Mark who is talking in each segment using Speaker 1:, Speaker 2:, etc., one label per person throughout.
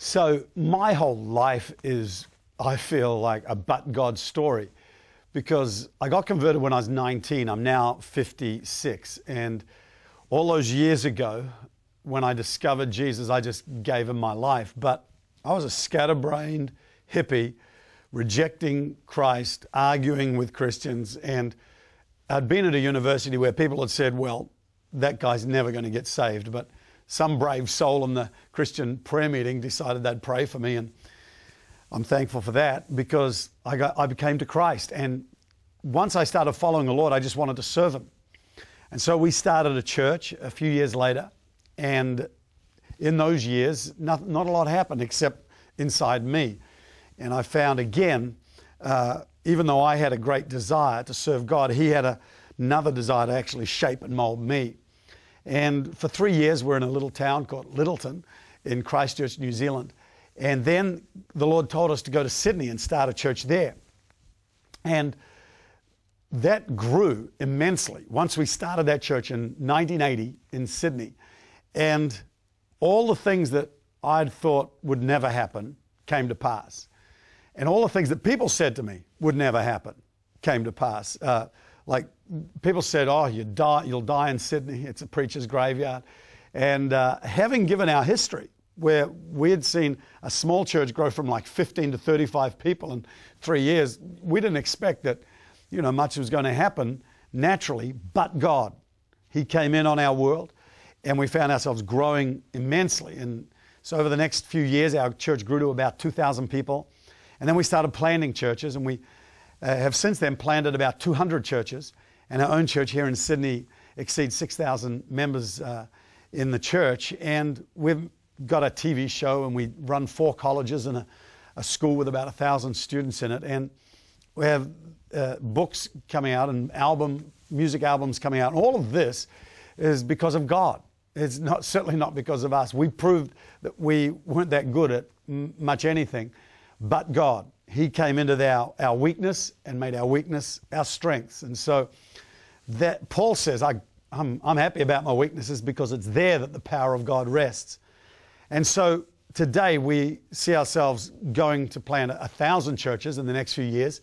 Speaker 1: So my whole life is, I feel like a but God story, because I got converted when I was 19. I'm now 56. And all those years ago, when I discovered Jesus, I just gave him my life. But I was a scatterbrained hippie, rejecting Christ, arguing with Christians. And I'd been at a university where people had said, well, that guy's never going to get saved. But some brave soul in the Christian prayer meeting decided they'd pray for me, and I'm thankful for that, because I became to Christ. And once I started following the Lord, I just wanted to serve him. And so we started a church a few years later, and in those years, not a lot happened except inside me. And I found again, even though I had a great desire to serve God, he had another desire to actually shape and mold me. And for 3 years, we're in a little town called Littleton in Christchurch, New Zealand. And then the Lord told us to go to Sydney and start a church there. And that grew immensely once we started that church in 1980 in Sydney. And all the things that I'd thought would never happen came to pass. And all the things that people said to me would never happen came to pass. Like people said, oh, you'll die in Sydney. It's a preacher's graveyard. And having given our history, where we had seen a small church grow from like 15 to 35 people in 3 years, we didn't expect that, much was going to happen naturally, but God. He came in on our world, and we found ourselves growing immensely. And so over the next few years, our church grew to about 2,000 people. And then we started planting churches, and we have since then planted about 200 churches. And our own church here in Sydney exceeds 6,000 members in the church. And we've got a TV show, and we run 4 colleges and a school with about 1,000 students in it. And we have books coming out and music albums coming out. And all of this is because of God. It's certainly not because of us. We proved that we weren't that good at much anything, but God. He came into our weakness and made our weakness our strengths. And so that Paul says, I'm happy about my weaknesses, because it's there that the power of God rests. And so today we see ourselves going to plant 1,000 churches in the next few years,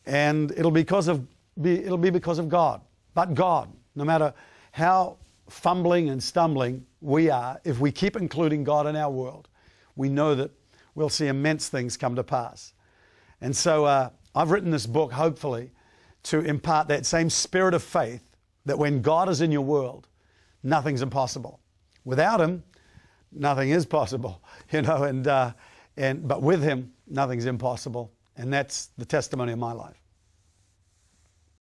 Speaker 1: and it'll be because of God. But God, no matter how fumbling and stumbling we are, if we keep including God in our world, we know that we'll see immense things come to pass. And so I've written this book, hopefully, to impart that same spirit of faith, that when God is in your world, nothing's impossible. Without him, nothing is possible, but with him, nothing's impossible. And that's the testimony of my life.